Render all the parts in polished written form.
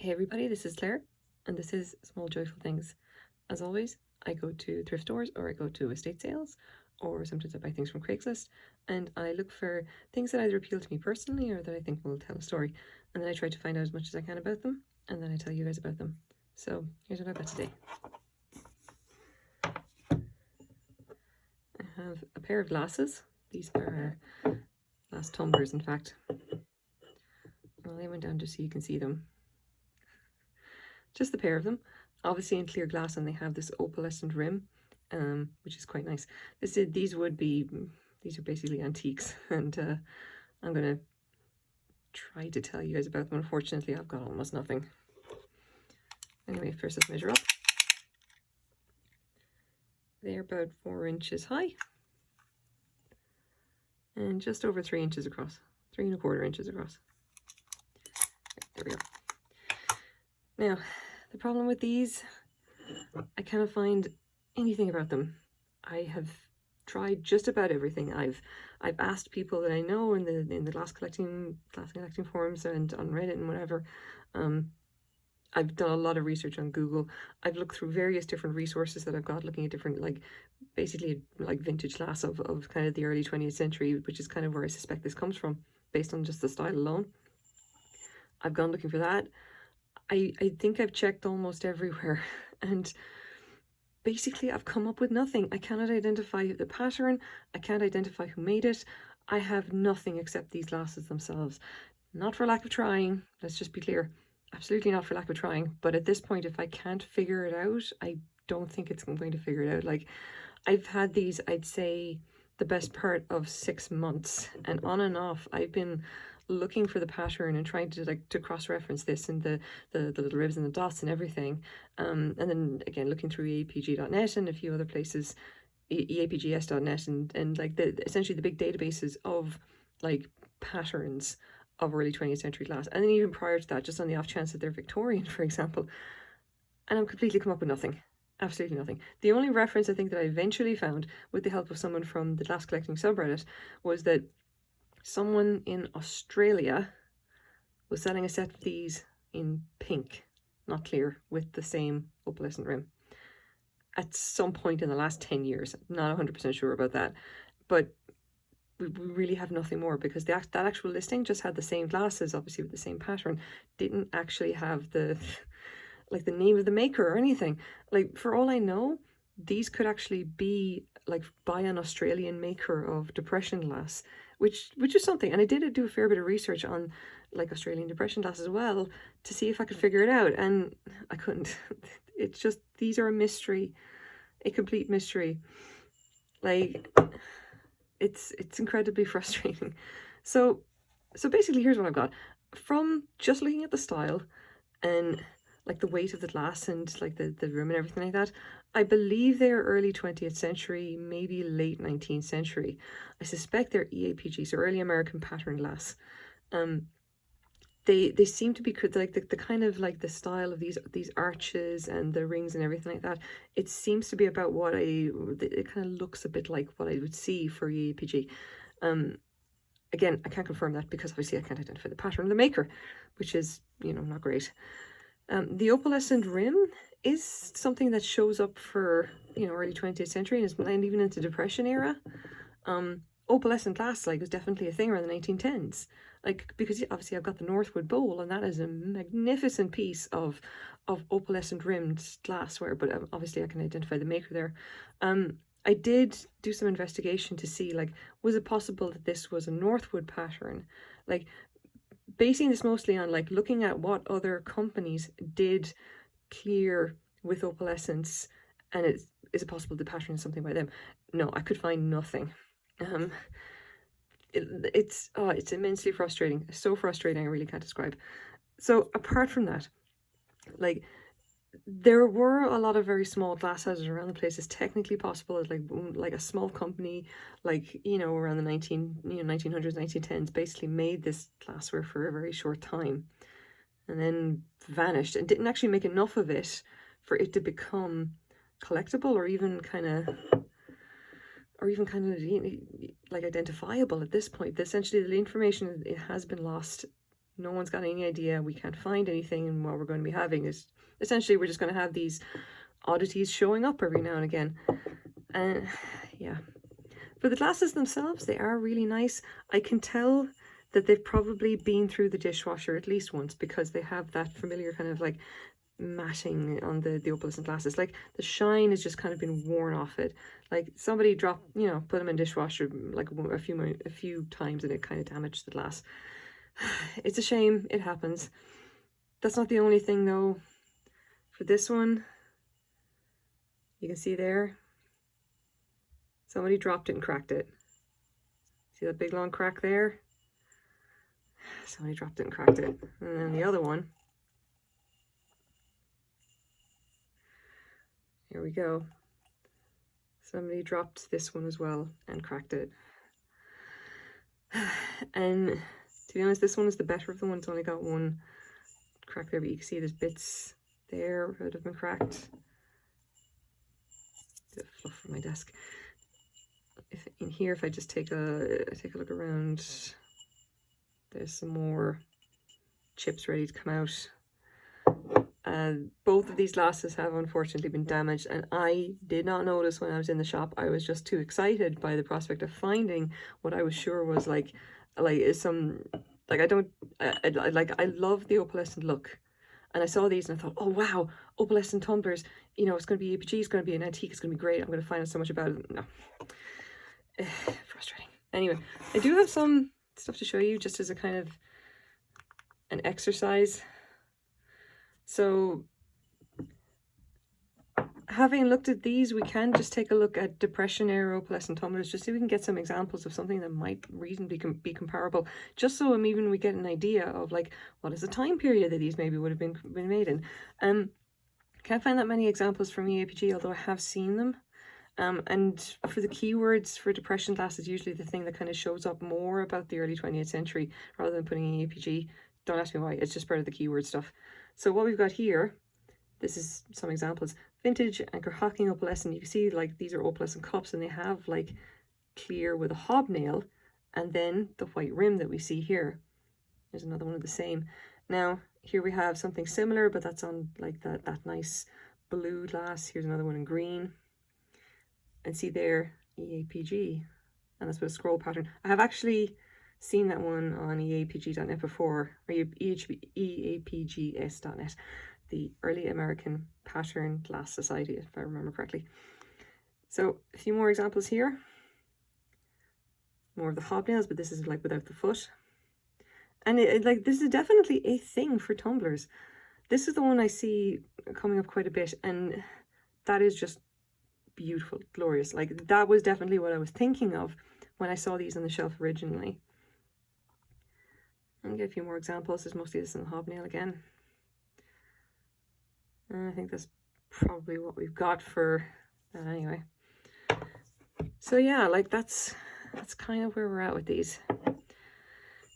Hey everybody, this is Claire, and this is Small Joyful Things. As always, I go to thrift stores or I go to estate sales, or sometimes I buy things from Craigslist, and I look for things that either appeal to me personally or that I think will tell a story, and then I try to find out as much as I can about them, and then I tell you guys about them. So here's what I've got today. I have a pair of glasses. These are glass tumblers, in fact. I'll lay one down just so you can see them. Just the pair of them, obviously in clear glass, and they have this opalescent rim, which is quite nice. These are basically antiques, and I'm gonna try to tell you guys about them. Unfortunately, I've got almost nothing. Anyway, first let's measure up. They're about 4 inches high and just over 3 inches across, 3¼ inches across. There we go. Now, the problem with these, I cannot find anything about them. I have tried just about everything. I've asked people that I know in the glass collecting forums and on Reddit and whatever. I've done a lot of research on Google. I've looked through various different resources that I've got, looking at different, basically vintage glass of kind of the early 20th century, which is kind of where I suspect this comes from, based on just the style alone. I've gone looking for that. I think I've checked almost everywhere, and basically I've come up with nothing. I cannot identify the pattern. I can't identify who made it. I have nothing except these glasses themselves. Not for lack of trying, let's just be clear. Absolutely not for lack of trying. But at this point, if I can't figure it out, I don't think I'm going to figure it out. I've had these, I'd say, the best part of 6 months, and on and off I've been looking for the pattern and trying to cross-reference this and the little ribs and the dots and everything, and then again looking through EAPG.net and a few other places, EAPGS.net, and essentially the big databases of patterns of early 20th century glass, and then even prior to that, just on the off chance that they're Victorian, for example, and I'm completely come up with nothing. Absolutely nothing. The only reference I think that I eventually found, with the help of someone from the glass collecting subreddit, was that someone in Australia was selling a set of these in pink, not clear, with the same opalescent rim at some point in the last 10 years. Not 100% sure about that, but we really have nothing more, because that actual listing just had the same glasses, obviously with the same pattern, didn't actually have the the name of the maker or anything. For all I know, these could actually be by an Australian maker of depression glass, which is something. And I did do a fair bit of research on Australian depression glass as well, to see if I could figure it out, and I couldn't. It's just, these are a mystery, a complete mystery. It's incredibly frustrating. So basically, here's what I've got from just looking at the style and the weight of the glass and the rim and everything like that. I believe they're early 20th century, maybe late 19th century. I suspect they're EAPG, so early American pattern glass. They seem to be the kind of the style of these arches and the rings and everything like that. It seems to be about what it kind of looks a bit like what I would see for EAPG. Again, I can't confirm that because obviously I can't identify the pattern of the maker, which is, not great. The opalescent rim is something that shows up for, early 20th century and even into Depression era. Opalescent glass was definitely a thing around the 1910s. Because obviously I've got the Northwood bowl, and that is a magnificent piece of opalescent rimmed glassware, but obviously I can identify the maker there. I did do some investigation to see, was it possible that this was a Northwood pattern? Basing this mostly on looking at what other companies did clear with opalescence, and is it possible the pattern is something by them? No, I could find nothing. It's immensely frustrating. So frustrating, I really can't describe. So apart from that, there were a lot of very small glass houses around the place. It's technically possible that a small company around the 1900s, 1910s basically made this glassware for a very short time and then vanished and didn't actually make enough of it for it to become collectible or even kind of identifiable at this point. Essentially the information, it has been lost No one's got any idea. We can't find anything, and what we're going to be having is essentially we're just going to have these oddities showing up every now and again. And yeah, for the glasses themselves, they are really nice. I can tell that they've probably been through the dishwasher at least once, because they have that familiar kind of like matting on the opalescent glasses. Like the shine has just kind of been worn off it. Like somebody dropped, you know, put them in dishwasher like a few times, and it kind of damaged the glass. It's a shame. It happens. That's not the only thing though. For this one, you can see there, somebody dropped it and cracked it. See that big long crack there? Somebody dropped it and cracked it. And then the other one, here we go. Somebody dropped this one as well and cracked it. And to be honest, this one is the better of the one. It's only got one crack there, but you can see there's bits there that have been cracked. Bit of fluff from my desk. If in here, if I just take a look around, there's some more chips ready to come out. Both of these glasses have unfortunately been damaged, and I did not notice when I was in the shop. I was just too excited by the prospect of finding what I was sure was I love the opalescent look, and I saw these and I thought, oh wow, opalescent tumblers, you know, it's going to be EAPG, it's going to be an antique, it's going to be great, I'm going to find out so much about it. No. Frustrating. Anyway, I do have some stuff to show you just as a kind of an exercise. So having looked at these, we can just take a look at Depression era opalescent tumblers, just so we can get some examples of something that might reasonably be comparable, just so we get an idea of like what is the time period that these maybe would have been made in. Can't find that many examples from EAPG, although I have seen them. And for the keywords for Depression glasses, usually the thing that kind of shows up more about the early 20th century rather than putting EAPG. Don't ask me why, it's just part of the keyword stuff. So what we've got here, this is some examples. Vintage anchor hocking opalescent. You can see like these are opalescent cups, and they have like clear with a hobnail, and then the white rim that we see here. There's another one of the same. Now here we have something similar, but that's on like that nice blue glass. Here's another one in green. And see there, EAPG, and that's with a scroll pattern. I have actually seen that one on EAPG.net before, or EAPGS.net, the Early American Pattern Glass Society, if I remember correctly. So a few more examples here. More of the hobnails, but this is like without the foot. And this is definitely a thing for tumblers. This is the one I see coming up quite a bit, and that is just beautiful, glorious. Like that was definitely what I was thinking of when I saw these on the shelf originally. I'll get a few more examples. There's mostly this in the hobnail again. And I think that's probably what we've got for that anyway. So yeah, like that's kind of where we're at with these.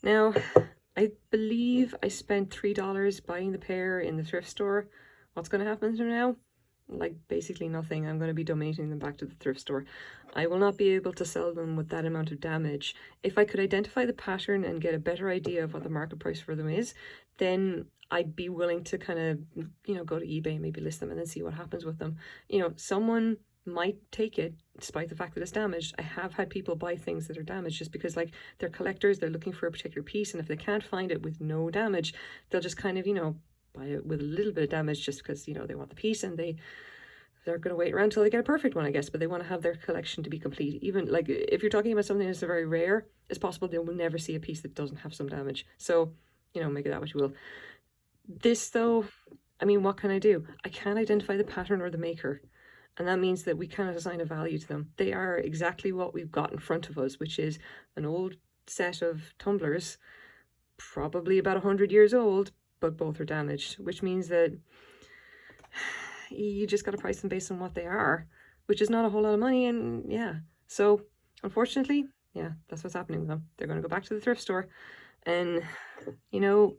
Now, I believe I spent $3 buying the pair in the thrift store. What's going to happen to them now? Like basically nothing. I'm going to be donating them back to the thrift store. I will not be able to sell them with that amount of damage. If I could identify the pattern and get a better idea of what the market price for them is, then I'd be willing to kind of, you know, go to eBay, maybe list them and then see what happens with them. You know, someone might take it despite the fact that it's damaged. I have had people buy things that are damaged just because like they're collectors, they're looking for a particular piece, and if they can't find it with no damage, they'll just kind of, you know, buy it with a little bit of damage just because, you know, they want the piece, and they're going to wait around till they get a perfect one, I guess, but they want to have their collection to be complete. Even like if you're talking about something that's very rare, it's possible they will never see a piece that doesn't have some damage. So, you know, make of that what you will. This though, I mean, what can I do? I can't identify the pattern or the maker, and that means that we cannot assign a value to them. They are exactly what we've got in front of us, which is an old set of tumblers, probably about 100 years old, but both are damaged, which means that you just got to price them based on what they are, which is not a whole lot of money. And yeah, so unfortunately, yeah, that's what's happening with them. They're going to go back to the thrift store. And, you know,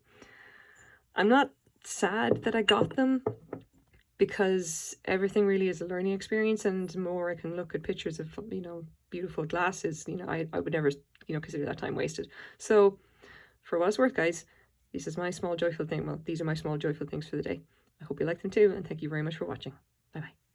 I'm not sad that I got them, because everything really is a learning experience, and the more I can look at pictures of, you know, beautiful glasses, you know, I would never, you know, consider that time wasted. So for what it's worth, guys, This is my small joyful thing. Well, these are my small joyful things for the day. I hope you like them too, and thank you very much for watching. Bye bye.